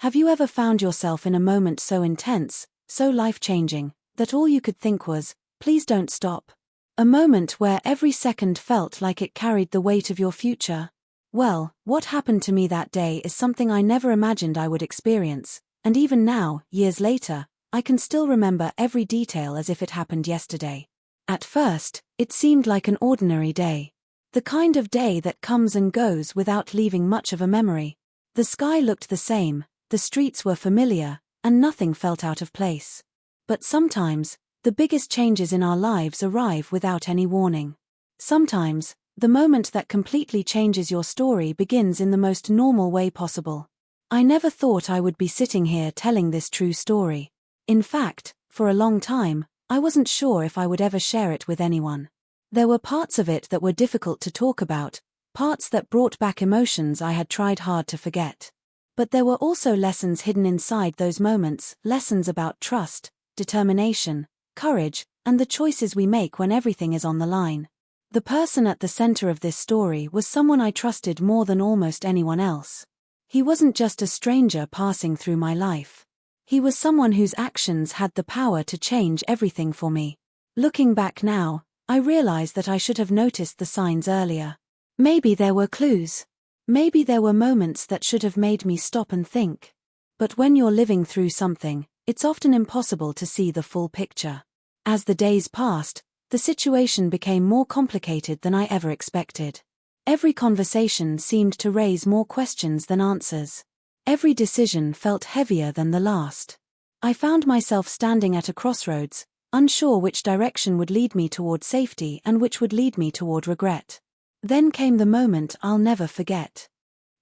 Have you ever found yourself in a moment so intense, so life-changing, that all you could think was, please don't stop? A moment where every second felt like it carried the weight of your future? Well, what happened to me that day is something I never imagined I would experience, and even now, years later, I can still remember every detail as if it happened yesterday. At first, it seemed like an ordinary day. The kind of day that comes and goes without leaving much of a memory. The sky looked the same, the streets were familiar, and nothing felt out of place. But sometimes, the biggest changes in our lives arrive without any warning. Sometimes, the moment that completely changes your story begins in the most normal way possible. I never thought I would be sitting here telling this true story. In fact, for a long time, I wasn't sure if I would ever share it with anyone. There were parts of it that were difficult to talk about, parts that brought back emotions I had tried hard to forget. But there were also lessons hidden inside those moments, lessons about trust, determination, courage, and the choices we make when everything is on the line. The person at the center of this story was someone I trusted more than almost anyone else. He wasn't just a stranger passing through my life. He was someone whose actions had the power to change everything for me. Looking back now, I realize that I should have noticed the signs earlier. Maybe there were clues. Maybe there were moments that should have made me stop and think. But when you're living through something, it's often impossible to see the full picture. As the days passed, the situation became more complicated than I ever expected. Every conversation seemed to raise more questions than answers. Every decision felt heavier than the last. I found myself standing at a crossroads, unsure which direction would lead me toward safety and which would lead me toward regret. Then came the moment I'll never forget.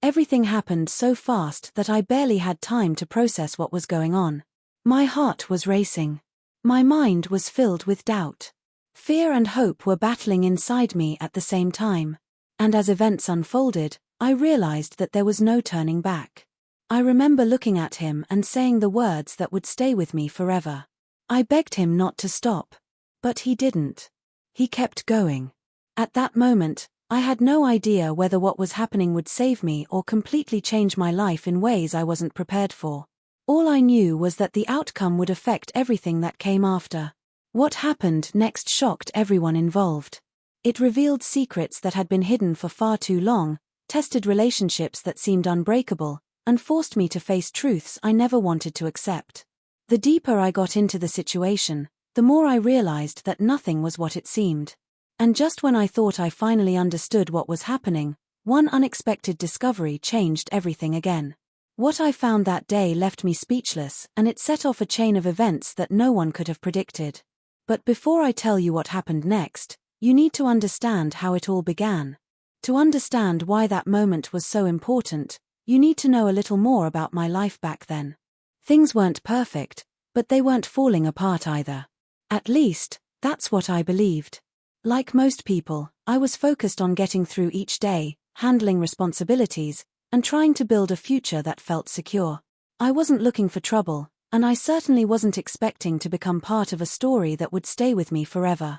Everything happened so fast that I barely had time to process what was going on. My heart was racing. My mind was filled with doubt. Fear and hope were battling inside me at the same time. And as events unfolded, I realized that there was no turning back. I remember looking at him and saying the words that would stay with me forever. I begged him not to stop. But he didn't. He kept going. At that moment, I had no idea whether what was happening would save me or completely change my life in ways I wasn't prepared for. All I knew was that the outcome would affect everything that came after. What happened next shocked everyone involved. It revealed secrets that had been hidden for far too long, tested relationships that seemed unbreakable, and forced me to face truths I never wanted to accept. The deeper I got into the situation, the more I realized that nothing was what it seemed. And just when I thought I finally understood what was happening, one unexpected discovery changed everything again. What I found that day left me speechless, and it set off a chain of events that no one could have predicted. But before I tell you what happened next, you need to understand how it all began. To understand why that moment was so important, you need to know a little more about my life back then. Things weren't perfect, but they weren't falling apart either. At least, that's what I believed. Like most people, I was focused on getting through each day, handling responsibilities, and trying to build a future that felt secure. I wasn't looking for trouble, and I certainly wasn't expecting to become part of a story that would stay with me forever.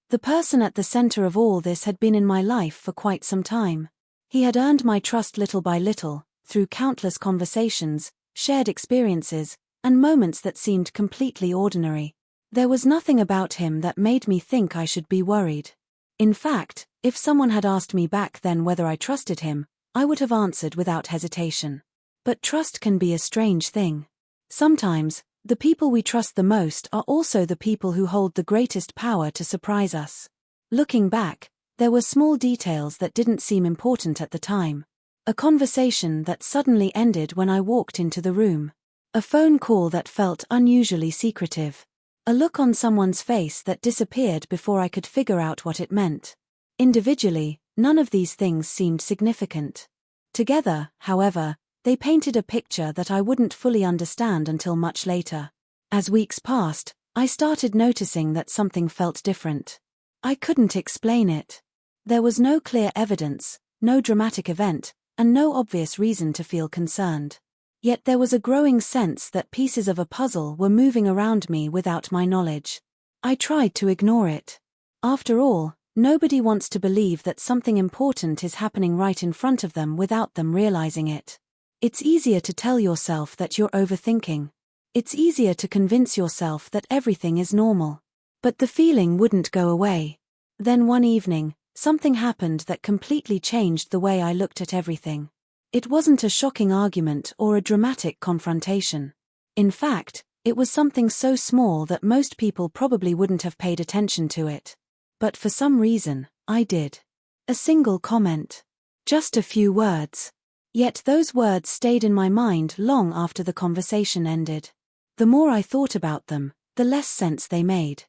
The person at the center of all this had been in my life for quite some time. He had earned my trust little by little, through countless conversations, shared experiences, and moments that seemed completely ordinary. There was nothing about him that made me think I should be worried. In fact, if someone had asked me back then whether I trusted him, I would have answered without hesitation. But trust can be a strange thing. Sometimes, the people we trust the most are also the people who hold the greatest power to surprise us. Looking back, there were small details that didn't seem important at the time. A conversation that suddenly ended when I walked into the room. A phone call that felt unusually secretive. A look on someone's face that disappeared before I could figure out what it meant. Individually, none of these things seemed significant. Together, however, they painted a picture that I wouldn't fully understand until much later. As weeks passed, I started noticing that something felt different. I couldn't explain it. There was no clear evidence, no dramatic event, and no obvious reason to feel concerned. Yet there was a growing sense that pieces of a puzzle were moving around me without my knowledge. I tried to ignore it. After all, nobody wants to believe that something important is happening right in front of them without them realizing it. It's easier to tell yourself that you're overthinking. It's easier to convince yourself that everything is normal. But the feeling wouldn't go away. Then one evening, something happened that completely changed the way I looked at everything. It wasn't a shocking argument or a dramatic confrontation. In fact, it was something so small that most people probably wouldn't have paid attention to it. But for some reason, I did. A single comment. Just a few words. Yet those words stayed in my mind long after the conversation ended. The more I thought about them, the less sense they made.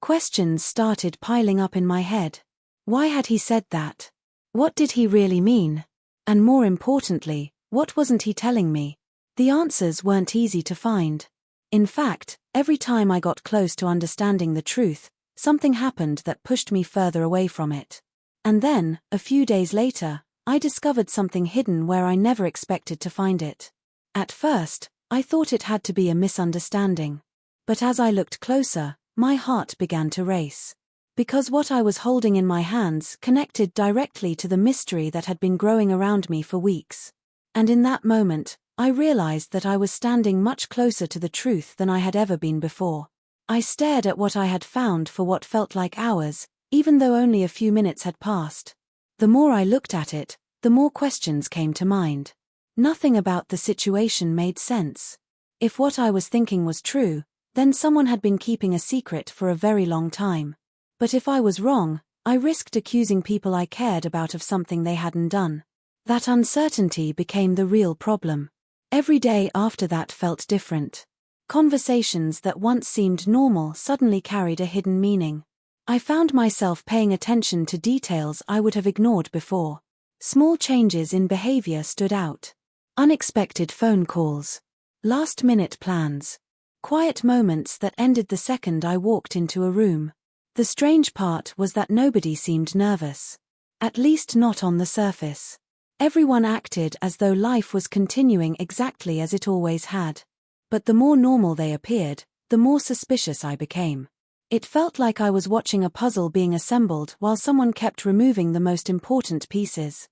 Questions started piling up in my head. Why had he said that? What did he really mean? And more importantly, what wasn't he telling me? The answers weren't easy to find. In fact, every time I got close to understanding the truth, something happened that pushed me further away from it. And then, a few days later, I discovered something hidden where I never expected to find it. At first, I thought it had to be a misunderstanding. But as I looked closer, my heart began to race. Because what I was holding in my hands connected directly to the mystery that had been growing around me for weeks. And in that moment, I realized that I was standing much closer to the truth than I had ever been before. I stared at what I had found for what felt like hours, even though only a few minutes had passed. The more I looked at it, the more questions came to mind. Nothing about the situation made sense. If what I was thinking was true, then someone had been keeping a secret for a very long time. But if I was wrong, I risked accusing people I cared about of something they hadn't done. That uncertainty became the real problem. Every day after that felt different. Conversations that once seemed normal suddenly carried a hidden meaning. I found myself paying attention to details I would have ignored before. Small changes in behavior stood out. Unexpected phone calls. Last-minute plans. Quiet moments that ended the second I walked into a room. The strange part was that nobody seemed nervous. At least not on the surface. Everyone acted as though life was continuing exactly as it always had. But the more normal they appeared, the more suspicious I became. It felt like I was watching a puzzle being assembled while someone kept removing the most important pieces.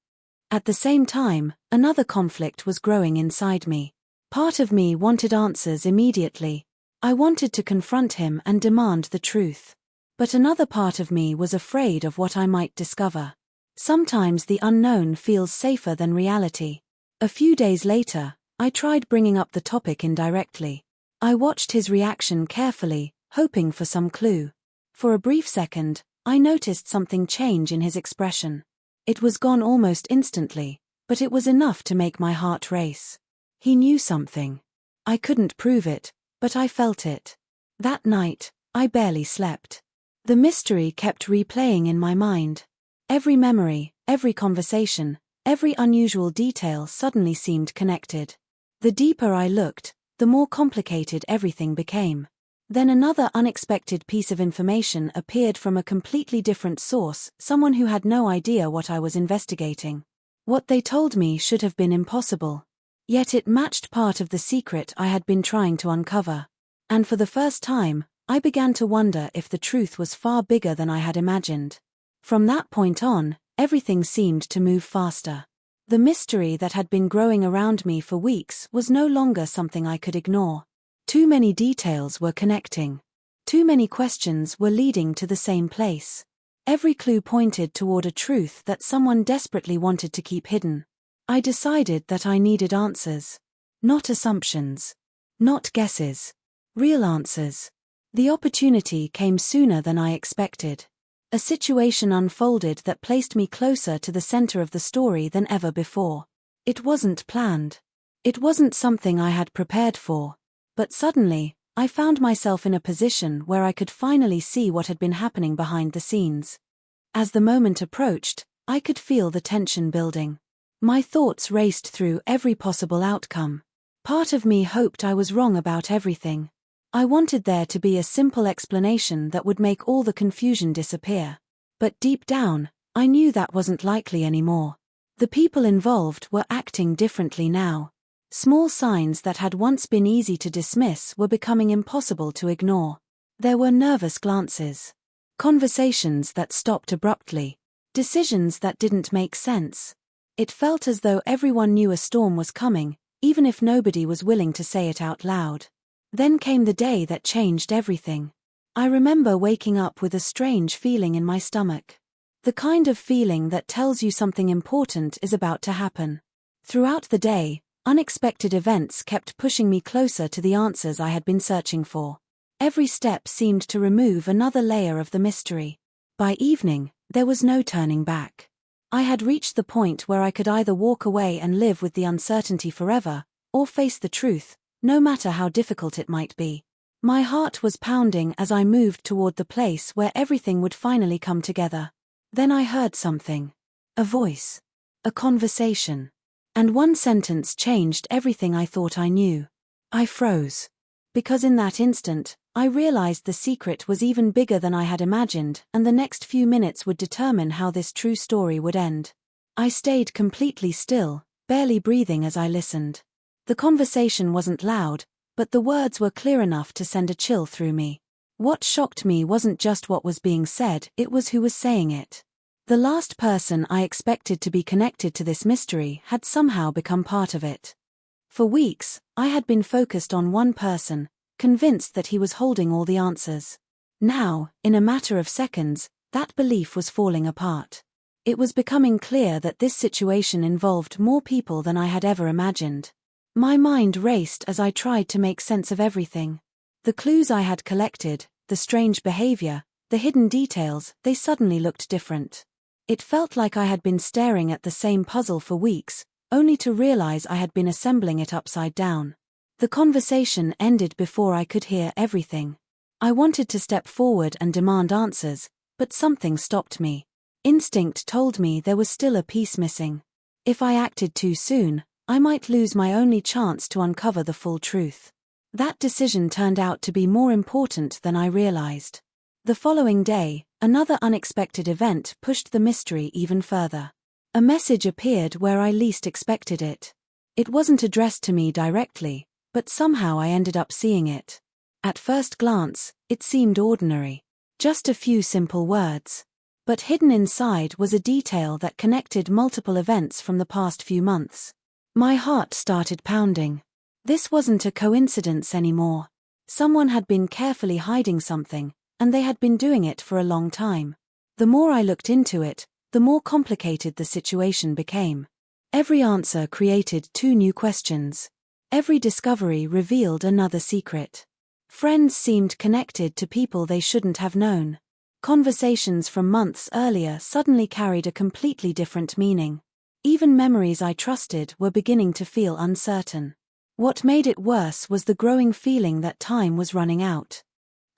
At the same time, another conflict was growing inside me. Part of me wanted answers immediately. I wanted to confront him and demand the truth. But another part of me was afraid of what I might discover. Sometimes the unknown feels safer than reality. A few days later, I tried bringing up the topic indirectly. I watched his reaction carefully, hoping for some clue. For a brief second, I noticed something change in his expression. It was gone almost instantly, but it was enough to make my heart race. He knew something. I couldn't prove it, but I felt it. That night, I barely slept. The mystery kept replaying in my mind. Every memory, every conversation, every unusual detail suddenly seemed connected. The deeper I looked, the more complicated everything became. Then another unexpected piece of information appeared from a completely different source, someone who had no idea what I was investigating. What they told me should have been impossible. Yet it matched part of the secret I had been trying to uncover. And for the first time, I began to wonder if the truth was far bigger than I had imagined. From that point on, everything seemed to move faster. The mystery that had been growing around me for weeks was no longer something I could ignore. Too many details were connecting. Too many questions were leading to the same place. Every clue pointed toward a truth that someone desperately wanted to keep hidden. I decided that I needed answers. Not assumptions. Not guesses. Real answers. The opportunity came sooner than I expected. A situation unfolded that placed me closer to the center of the story than ever before. It wasn't planned. It wasn't something I had prepared for. But suddenly, I found myself in a position where I could finally see what had been happening behind the scenes. As the moment approached, I could feel the tension building. My thoughts raced through every possible outcome. Part of me hoped I was wrong about everything. I wanted there to be a simple explanation that would make all the confusion disappear. But deep down, I knew that wasn't likely anymore. The people involved were acting differently now. Small signs that had once been easy to dismiss were becoming impossible to ignore. There were nervous glances. Conversations that stopped abruptly. Decisions that didn't make sense. It felt as though everyone knew a storm was coming, even if nobody was willing to say it out loud. Then came the day that changed everything. I remember waking up with a strange feeling in my stomach. The kind of feeling that tells you something important is about to happen. Throughout the day, unexpected events kept pushing me closer to the answers I had been searching for. Every step seemed to remove another layer of the mystery. By evening, there was no turning back. I had reached the point where I could either walk away and live with the uncertainty forever, or face the truth, no matter how difficult it might be. My heart was pounding as I moved toward the place where everything would finally come together. Then I heard something. A voice. A conversation. And one sentence changed everything I thought I knew. I froze. Because in that instant, I realized the secret was even bigger than I had imagined, and the next few minutes would determine how this true story would end. I stayed completely still, barely breathing as I listened. The conversation wasn't loud, but the words were clear enough to send a chill through me. What shocked me wasn't just what was being said, it was who was saying it. The last person I expected to be connected to this mystery had somehow become part of it. For weeks, I had been focused on one person, convinced that he was holding all the answers. Now, in a matter of seconds, that belief was falling apart. It was becoming clear that this situation involved more people than I had ever imagined. My mind raced as I tried to make sense of everything. The clues I had collected, the strange behavior, the hidden details, they suddenly looked different. It felt like I had been staring at the same puzzle for weeks, only to realize I had been assembling it upside down. The conversation ended before I could hear everything. I wanted to step forward and demand answers, but something stopped me. Instinct told me there was still a piece missing. If I acted too soon, I might lose my only chance to uncover the full truth. That decision turned out to be more important than I realized. The following day, another unexpected event pushed the mystery even further. A message appeared where I least expected it. It wasn't addressed to me directly, but somehow I ended up seeing it. At first glance, it seemed ordinary. Just a few simple words. But hidden inside was a detail that connected multiple events from the past few months. My heart started pounding. This wasn't a coincidence anymore. Someone had been carefully hiding something, and they had been doing it for a long time. The more I looked into it, the more complicated the situation became. Every answer created two new questions. Every discovery revealed another secret. Friends seemed connected to people they shouldn't have known. Conversations from months earlier suddenly carried a completely different meaning. Even memories I trusted were beginning to feel uncertain. What made it worse was the growing feeling that time was running out.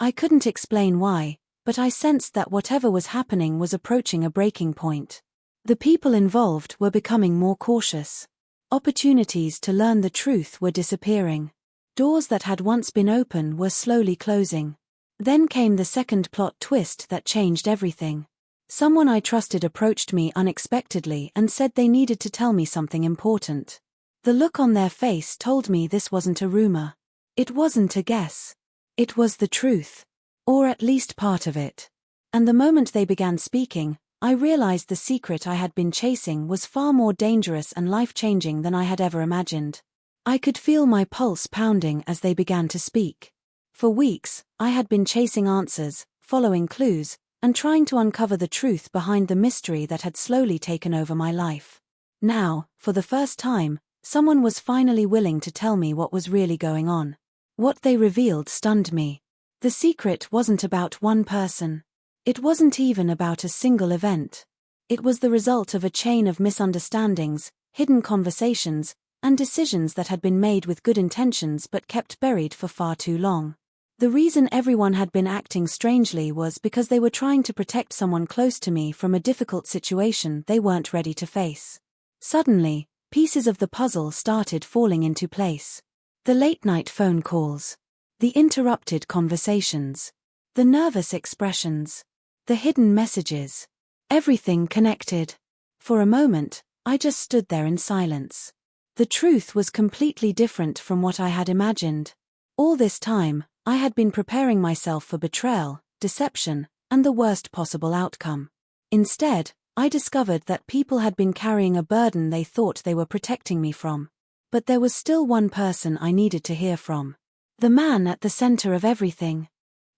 I couldn't explain why, but I sensed that whatever was happening was approaching a breaking point. The people involved were becoming more cautious. Opportunities to learn the truth were disappearing. Doors that had once been open were slowly closing. Then came the second plot twist that changed everything. Someone I trusted approached me unexpectedly and said they needed to tell me something important. The look on their face told me this wasn't a rumor. It wasn't a guess. It was the truth. Or at least part of it. And the moment they began speaking, I realized the secret I had been chasing was far more dangerous and life-changing than I had ever imagined. I could feel my pulse pounding as they began to speak. For weeks, I had been chasing answers, following clues, and trying to uncover the truth behind the mystery that had slowly taken over my life. Now, for the first time, someone was finally willing to tell me what was really going on. What they revealed stunned me. The secret wasn't about one person. It wasn't even about a single event. It was the result of a chain of misunderstandings, hidden conversations, and decisions that had been made with good intentions but kept buried for far too long. The reason everyone had been acting strangely was because they were trying to protect someone close to me from a difficult situation they weren't ready to face. Suddenly, pieces of the puzzle started falling into place. The late-night phone calls. The interrupted conversations. The nervous expressions. The hidden messages. Everything connected. For a moment, I just stood there in silence. The truth was completely different from what I had imagined. All this time, I had been preparing myself for betrayal, deception, and the worst possible outcome. Instead, I discovered that people had been carrying a burden they thought they were protecting me from. But there was still one person I needed to hear from. The man at the center of everything.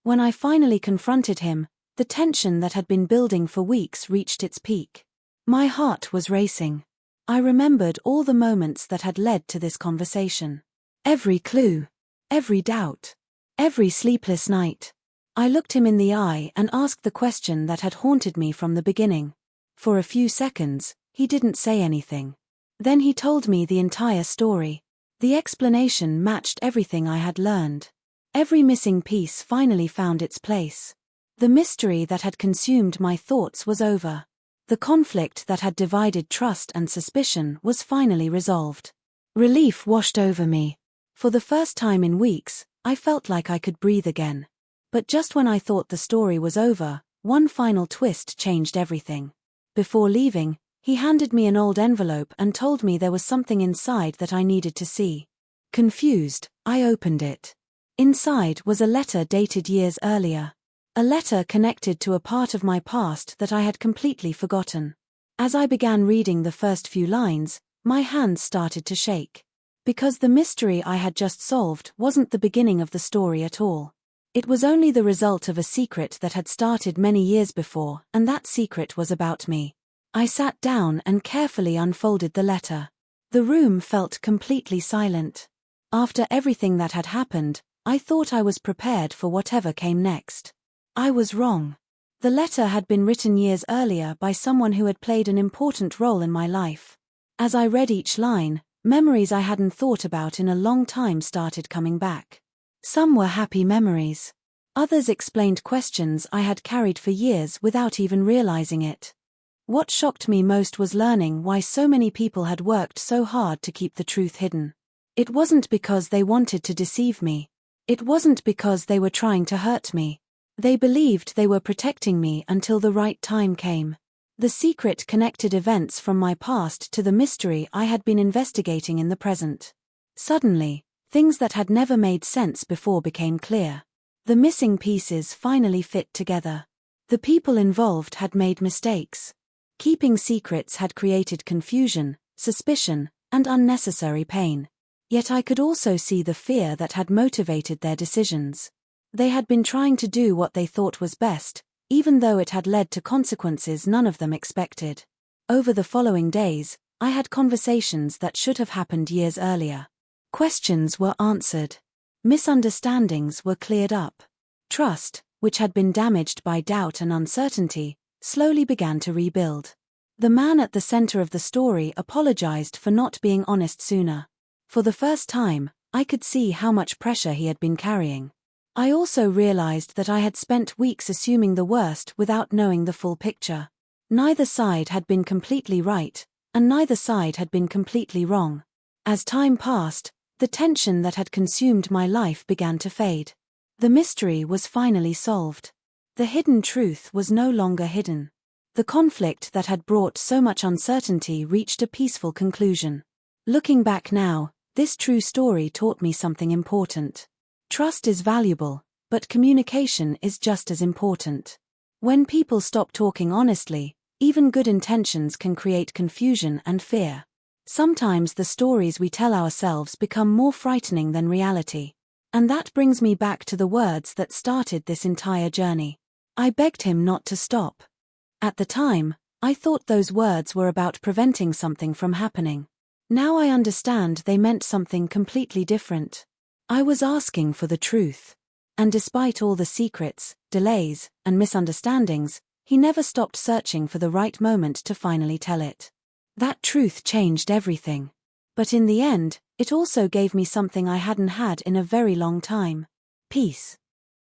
When I finally confronted him, the tension that had been building for weeks reached its peak. My heart was racing. I remembered all the moments that had led to this conversation. Every clue. Every doubt. Every sleepless night. I looked him in the eye and asked the question that had haunted me from the beginning. For a few seconds, he didn't say anything. Then he told me the entire story. The explanation matched everything I had learned. Every missing piece finally found its place. The mystery that had consumed my thoughts was over. The conflict that had divided trust and suspicion was finally resolved. Relief washed over me. For the first time in weeks, I felt like I could breathe again. But just when I thought the story was over, one final twist changed everything. Before leaving, he handed me an old envelope and told me there was something inside that I needed to see. Confused, I opened it. Inside was a letter dated years earlier. A letter connected to a part of my past that I had completely forgotten. As I began reading the first few lines, my hands started to shake. Because the mystery I had just solved wasn't the beginning of the story at all. It was only the result of a secret that had started many years before, and that secret was about me. I sat down and carefully unfolded the letter. The room felt completely silent. After everything that had happened, I thought I was prepared for whatever came next. I was wrong. The letter had been written years earlier by someone who had played an important role in my life. As I read each line, memories I hadn't thought about in a long time started coming back. Some were happy memories. Others explained questions I had carried for years without even realizing it. What shocked me most was learning why so many people had worked so hard to keep the truth hidden. It wasn't because they wanted to deceive me. It wasn't because they were trying to hurt me. They believed they were protecting me until the right time came. The secret connected events from my past to the mystery I had been investigating in the present. Suddenly, things that had never made sense before became clear. The missing pieces finally fit together. The people involved had made mistakes. Keeping secrets had created confusion, suspicion, and unnecessary pain. Yet I could also see the fear that had motivated their decisions. They had been trying to do what they thought was best, even though it had led to consequences none of them expected. Over the following days, I had conversations that should have happened years earlier. Questions were answered. Misunderstandings were cleared up. Trust, which had been damaged by doubt and uncertainty, slowly began to rebuild. The man at the center of the story apologized for not being honest sooner. For the first time, I could see how much pressure he had been carrying. I also realized that I had spent weeks assuming the worst without knowing the full picture. Neither side had been completely right, and neither side had been completely wrong. As time passed, the tension that had consumed my life began to fade. The mystery was finally solved. The hidden truth was no longer hidden. The conflict that had brought so much uncertainty reached a peaceful conclusion. Looking back now, this true story taught me something important. Trust is valuable, but communication is just as important. When people stop talking honestly, even good intentions can create confusion and fear. Sometimes the stories we tell ourselves become more frightening than reality. And that brings me back to the words that started this entire journey. I begged him not to stop. At the time, I thought those words were about preventing something from happening. Now I understand they meant something completely different. I was asking for the truth. And despite all the secrets, delays, and misunderstandings, he never stopped searching for the right moment to finally tell it. That truth changed everything. But in the end, it also gave me something I hadn't had in a very long time. Peace.